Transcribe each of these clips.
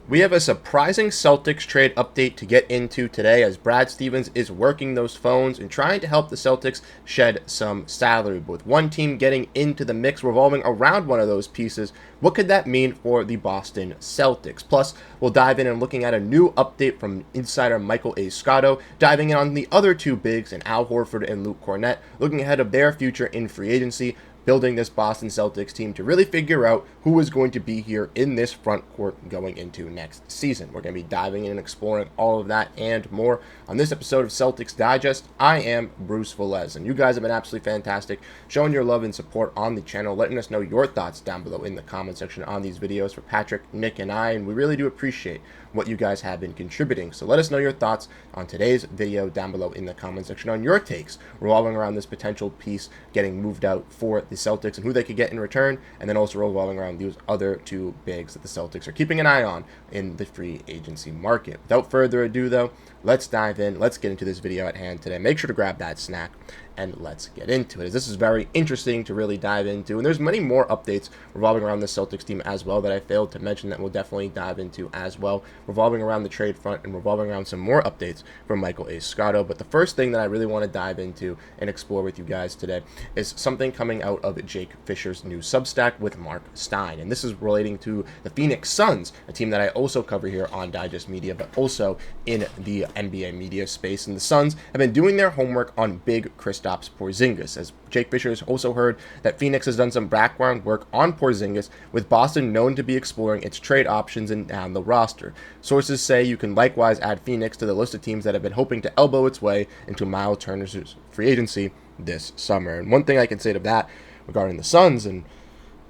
We have a surprising Celtics trade update to get into today as Brad Stevens is working those phones and trying to help the Celtics shed some salary. But with one team getting into the mix revolving around one of those pieces, what could that mean for the Boston Celtics? Plus, we'll dive in and looking at a new update from insider Michael A. Scotto, diving in on the other two bigs in Al Horford and Luke Kornet, looking ahead of their future in free agency, building this Boston Celtics team to really figure out who is going to be here in this front court going into next season. We're going to be diving in and exploring all of that and more on this episode of Celtics Digest. I am Bruce Veliz, and you guys have been absolutely fantastic, showing your love and support on the channel, letting us know your thoughts down below in the comment section on these videos for Patrick, Nick, and I, and we really do appreciate what you guys have been contributing. So let us know your thoughts on today's video down below in the comment section on your takes revolving around this potential piece getting moved out for the Celtics and who they could get in return, and then also revolving around these other two bigs that the Celtics are keeping an eye on in the free agency market. Without further ado though, let's dive in. Let's get into this video at hand today. Make sure to grab that snack and let's get into it, as this is very interesting to really dive into, and there's many more updates revolving around the Celtics team as well that I failed to mention that we'll definitely dive into as well, revolving around the trade front and revolving around some more updates from Michael A. Scotto. But the first thing that I really want to dive into and explore with you guys today is something coming out of Jake Fisher's new Substack with Mark Stein, and this is relating to the Phoenix Suns, a team that I also cover here on Digest Media, but also in the NBA media space. And the Suns have been doing their homework on big Kristaps Porziņģis, as Jake Fisher has also heard that Phoenix has done some background work on Porziņģis, with Boston known to be exploring its trade options and down the roster. Sources say you can likewise add Phoenix to the list of teams that have been hoping to elbow its way into Miles Turner's free agency this summer. And one thing I can say to that regarding the Suns, and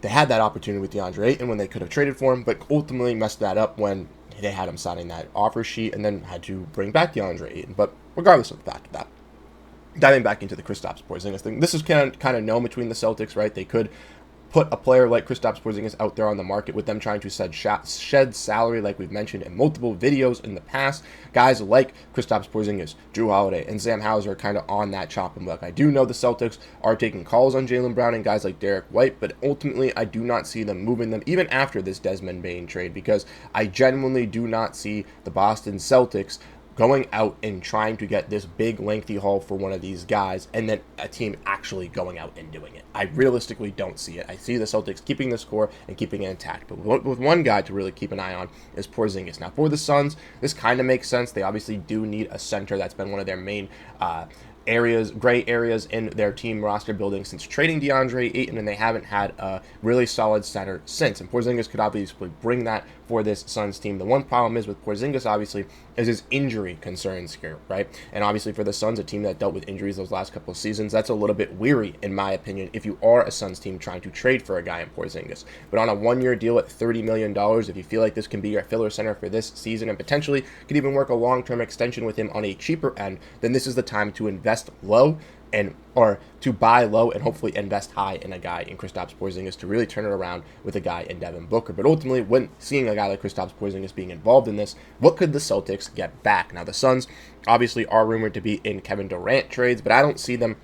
they had that opportunity with DeAndre Ayton when they could have traded for him, but ultimately messed that up when they had him signing that offer sheet and then had to bring back DeAndre Ayton. But regardless of the fact of that, diving back into the Kristaps Porziņģis thing, this is kind of known between the Celtics, right? They could put a player like Kristaps Porziņģis out there on the market with them trying to shed salary, like we've mentioned in multiple videos in the past. Guys like Kristaps Porziņģis, Jrue Holiday, and Sam Hauser are kind of on that chopping block. I do know the Celtics are taking calls on Jaylen Brown and guys like Derrick White, but ultimately I do not see them moving them even after this Desmond Bane trade, because I genuinely do not see the Boston Celtics going out and trying to get this big lengthy haul for one of these guys and then a team actually going out and doing it. I realistically don't see it. I see the Celtics keeping the score and keeping it intact, but with one guy to really keep an eye on is Porziņģis. Now for the Suns, this kind of makes sense. They obviously do need a center. That's been one of their main gray areas in their team roster building since trading DeAndre Ayton, and they haven't had a really solid center since. And Porziņģis could obviously bring that for this Suns team. The one problem is with Porziņģis, obviously, is his injury concerns here, right? And obviously for the Suns, a team that dealt with injuries those last couple of seasons, that's a little bit weary, in my opinion, if you are a Suns team trying to trade for a guy in Porziņģis. But on a one-year deal at $30 million, if you feel like this can be your filler center for this season and potentially could even work a long-term extension with him on a cheaper end, then this is the time to invest low or to buy low and hopefully invest high in a guy in Kristaps Porziņģis to really turn it around with a guy in Devin Booker. But ultimately, when seeing a guy like Kristaps Porziņģis being involved in this, what could the Celtics get back? Now, the Suns obviously are rumored to be in Kevin Durant trades, but I don't see them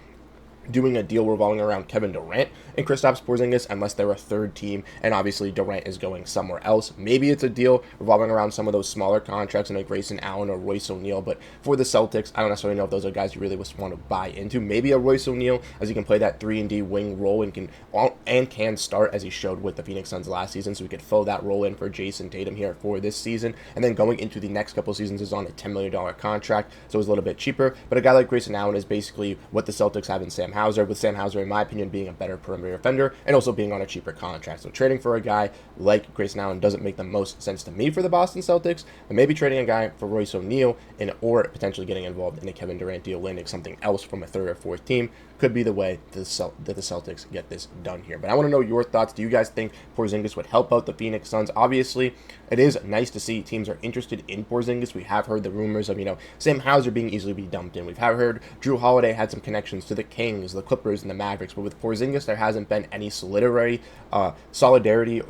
doing a deal revolving around Kevin Durant and Kristaps Porziņģis unless they're a third team, and obviously Durant is going somewhere else. Maybe it's a deal revolving around some of those smaller contracts like Grayson Allen or Royce O'Neal, but for the Celtics, I don't necessarily know if those are guys you really want to buy into. Maybe a Royce O'Neal, as he can play that 3-and-D wing role and can start as he showed with the Phoenix Suns last season, so we could fill that role in for Jayson Tatum here for this season, and then going into the next couple seasons is on a $10 million contract, so it's a little bit cheaper. But a guy like Grayson Allen is basically what the Celtics have in Sam Hauser, with Sam Hauser, in my opinion, being a better perimeter defender and also being on a cheaper contract. So trading for a guy like Grayson Allen doesn't make the most sense to me for the Boston Celtics, but maybe trading a guy for Royce O'Neal or potentially getting involved in a Kevin Durant deal, landing something else from a third or fourth team could be the way that the Celtics get this done here. But I want to know your thoughts. Do you guys think Porziņģis would help out the Phoenix Suns? Obviously, it is nice to see teams are interested in Porziņģis. We have heard the rumors of, Sam Hauser being easily be dumped in. We've heard Jrue Holiday had some connections to the Kings, the Clippers, and the Mavericks. But with Porziņģis, there hasn't been any solidarity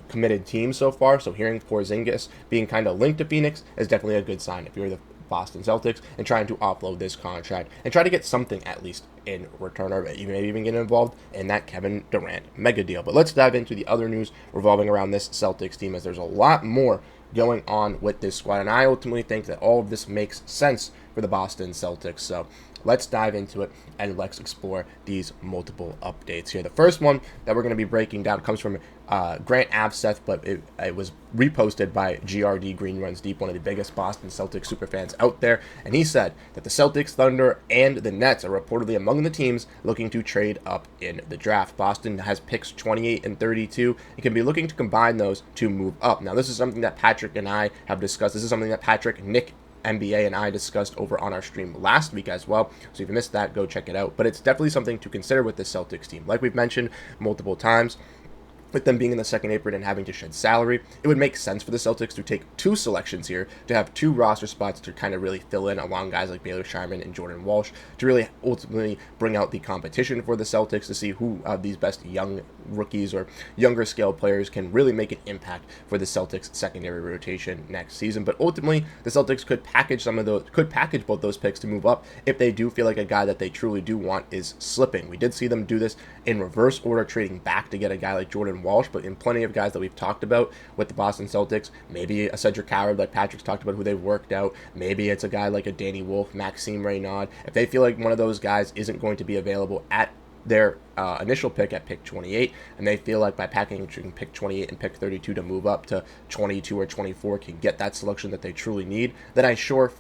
committed team so far. So hearing Porziņģis being kind of linked to Phoenix is definitely a good sign if you're the Boston Celtics and trying to offload this contract and try to get something at least in return, or maybe even get involved in that Kevin Durant mega deal. But let's dive into the other news revolving around this Celtics team, as there's a lot more going on with this squad. And I ultimately think that all of this makes sense for the Boston Celtics. So let's dive into it and let's explore these multiple updates here. The first one that we're going to be breaking down comes from Grant Abseth, but it was reposted by GRD Green Runs Deep, one of the biggest Boston Celtics superfans out there. And he said that the Celtics, Thunder, and the Nets are reportedly among the teams looking to trade up in the draft. Boston has picks 28 and 32 and can be looking to combine those to move up. Now, this is something that Patrick and I have discussed. This is something that Patrick, Nick, NBA, and I discussed over on our stream last week as well. So if you missed that, go check it out. But it's definitely something to consider with this Celtics team. Like we've mentioned multiple times, with them being in the second apron and having to shed salary, it would make sense for the Celtics to take 2 selections here, to have 2 roster spots to kind of really fill in along guys like Baylor Shyman and Jordan Walsh, to really ultimately bring out the competition for the Celtics, to see who of these best young rookies or younger scale players can really make an impact for the Celtics secondary rotation next season. But ultimately, the Celtics could package both those picks to move up if they do feel like a guy that they truly do want is slipping. We did see them do this in reverse order, trading back to get a guy like Jordan Walsh, but in plenty of guys that we've talked about with the Boston Celtics, maybe a Cedric Howard like Patrick's talked about who they've worked out, maybe it's a guy like a Danny Wolf, Maxime Reynaud. If they feel like one of those guys isn't going to be available at their initial pick at pick 28, and they feel like by packaging pick 28 and pick 32 to move up to 22 or 24 can get that selection that they truly need, then I sure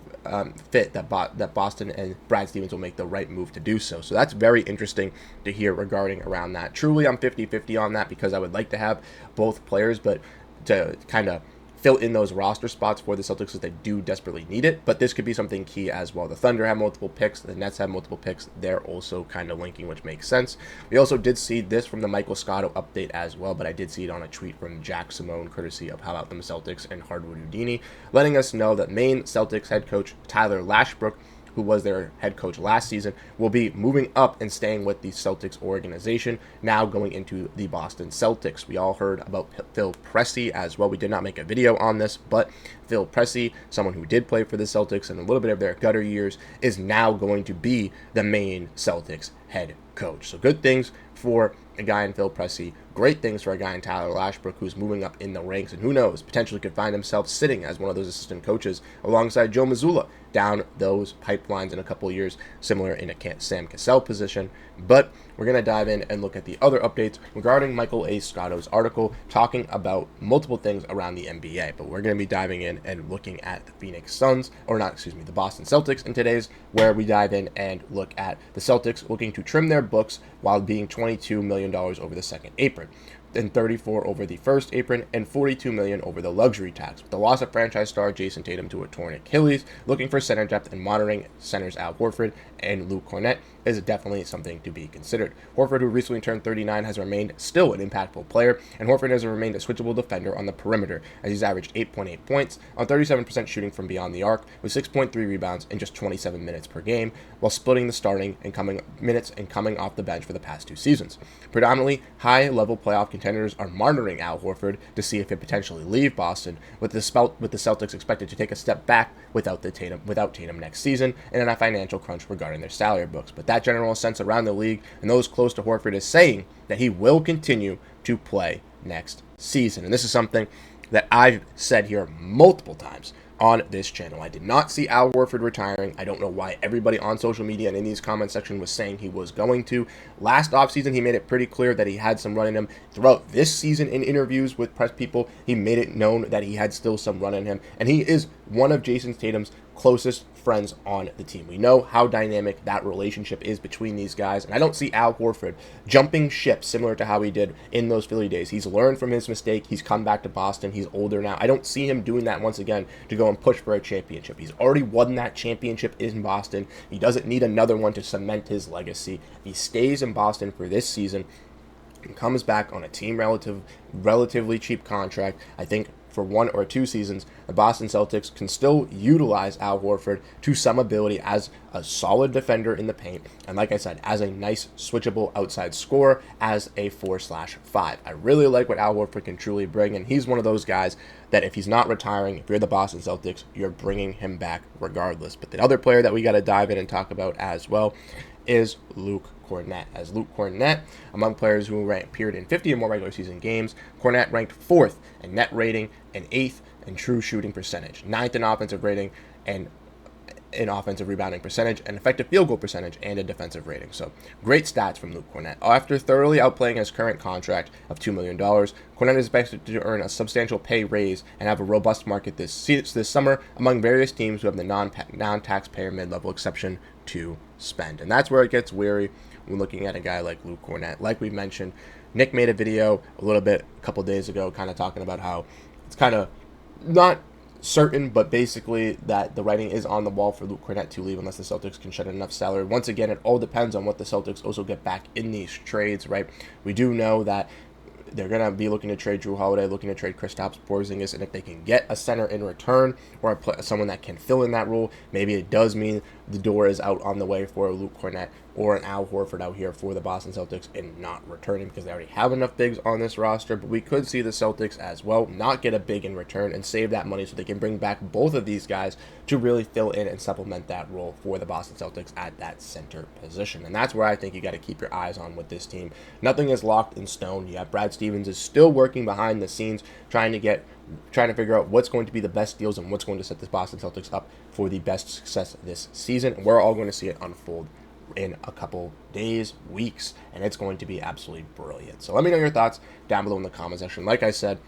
fit that Boston and Brad Stevens will make the right move to do so. So that's very interesting to hear regarding around that. Truly, I'm 50-50 on that because I would like to have both players, but to kind of fill in those roster spots for the Celtics because they do desperately need it, but this could be something key as well. The Thunder have multiple picks, the Nets have multiple picks, they're also kind of linking, which makes sense. We also did see this from the Michael Scotto update as well, but I did see it on a tweet from Jack Simone, courtesy of How About Them Celtics and Hardwood Houdini, letting us know that Maine Celtics head coach Tyler Lashbrook, who was their head coach last season, will be moving up and staying with the Celtics organization, now going into the Boston Celtics. We all heard about Phil Pressey as well. We did not make a video on this, but Phil Pressey, someone who did play for the Celtics in a little bit of their gutter years, is now going to be the Maine Celtics head coach. So good things for a guy in Phil Pressey, great things for a guy in Tyler Lashbrook, who's moving up in the ranks, and who knows, potentially could find himself sitting as one of those assistant coaches alongside Joe Mazzulla down those pipelines in a couple of years, similar in a Sam Cassell position. But we're going to dive in and look at the other updates regarding Michael A. Scotto's article talking about multiple things around the NBA. But we're going to be diving in and looking at the the Boston Celtics in today's, where we dive in and look at the Celtics looking to trim their books while being $22 million over the second apron, then $34 over the first apron, and $42 million over the luxury tax. With the loss of franchise star Jayson Tatum to a torn Achilles, looking for center depth and monitoring centers Al Horford and Luke Cornett is definitely something to be considered. Horford, who recently turned 39, has remained still an impactful player, and Horford has remained a switchable defender on the perimeter, as he's averaged 8.8 points on 37% shooting from beyond the arc, with 6.3 rebounds in just 27 minutes per game, while splitting the starting and coming off the bench for the past 2 seasons. Predominantly high-level playoff contenders are monitoring Al Horford to see if it potentially leave Boston, with the Celtics expected to take a step back without Tatum next season, and in a financial crunch regarding their salary books. But that general sense around the league and those close to Horford is saying that he will continue to play next season. And this is something that I've said here multiple times on this channel. I did not see Al Horford retiring. I don't know why everybody on social media and in these comment section was saying he was going to. Last offseason, he made it pretty clear that he had some run in him. Throughout this season, in interviews with press people, he made it known that he had still some run in him. And he is one of Jayson Tatum's closest friends on the team. We know how dynamic that relationship is between these guys, and I don't see Al Horford jumping ship similar to how he did in those Philly days. He's learned from his mistake. He's come back to Boston. He's older now. I don't see him doing that once again to go and push for a championship. He's already won that championship in Boston. He doesn't need another one to cement his legacy. If he stays in Boston for this season and comes back on a team relatively cheap contract, I think for 1 or 2 seasons, the Boston Celtics can still utilize Al Horford to some ability as a solid defender in the paint, and like I said, as a nice switchable outside scorer as a 4/5. I really like what Al Horford can truly bring, and he's one of those guys that if he's not retiring, if you're the Boston Celtics, you're bringing him back regardless. But the other player that we got to dive in and talk about as well is Luke Cornett. As Luke Cornett, among players who appeared in 50 or more regular season games, Cornett ranked 4th in net rating and 8th in true shooting percentage, 9th in offensive rating, and in offensive rebounding percentage, an effective field goal percentage, and a defensive rating. So great stats from Luke Kornet. After thoroughly outplaying his current contract of $2 million, Kornet is expected to earn a substantial pay raise and have a robust market this summer among various teams who have the non-taxpayer mid-level exception to spend. And that's where it gets weary when looking at a guy like Luke Kornet. Like we mentioned, Nick made a video a couple days ago kind of talking about how it's kind of not certain, but basically that the writing is on the wall for Luke Kornet to leave unless the Celtics can shed enough salary. Once again, it all depends on what the Celtics also get back in these trades, right? We do know that they're going to be looking to trade Jrue Holiday, looking to trade Kristaps Porziņģis, and if they can get a center in return or someone that can fill in that role, maybe it does mean the door is out on the way for a Luke Kornet or an Al Horford out here for the Boston Celtics and not returning because they already have enough bigs on this roster. But we could see the Celtics as well not get a big in return and save that money so they can bring back both of these guys to really fill in and supplement that role for the Boston Celtics at that center position. And that's where I think you got to keep your eyes on with this team. Nothing is locked in stone. You have Brad Stevens is still working behind the scenes trying to figure out what's going to be the best deals and what's going to set the Boston Celtics up for the best success this season. And we're all going to see it unfold in a couple days, weeks, and it's going to be absolutely brilliant. So let me know your thoughts down below in the comment section. Like I said,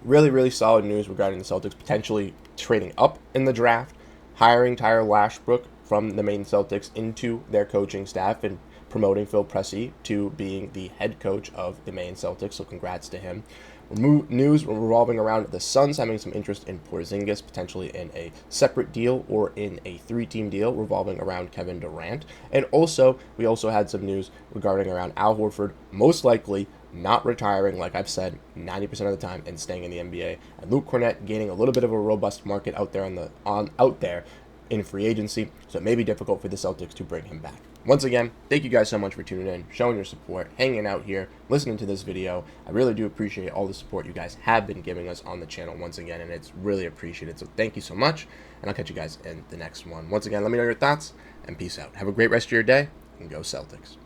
really, really solid news regarding the Celtics potentially trading up in the draft, hiring Tyler Lashbrook from the Maine Celtics into their coaching staff, and promoting Phil Pressey to being the head coach of the Maine Celtics. So congrats to him. News revolving around the Suns having some interest in Porziņģis, potentially in a separate deal or in a 3-team deal revolving around Kevin Durant. And also, we also had some news regarding around Al Horford, most likely not retiring, like I've said, 90% of the time, and staying in the NBA. And Luke Kornet gaining a little bit of a robust market out there in free agency, so it may be difficult for the Celtics to bring him back. Once again, thank you guys so much for tuning in, showing your support, hanging out here, listening to this video. I really do appreciate all the support you guys have been giving us on the channel once again, and it's really appreciated. So thank you so much, and I'll catch you guys in the next one. Once again, let me know your thoughts, and peace out. Have a great rest of your day, and go Celtics.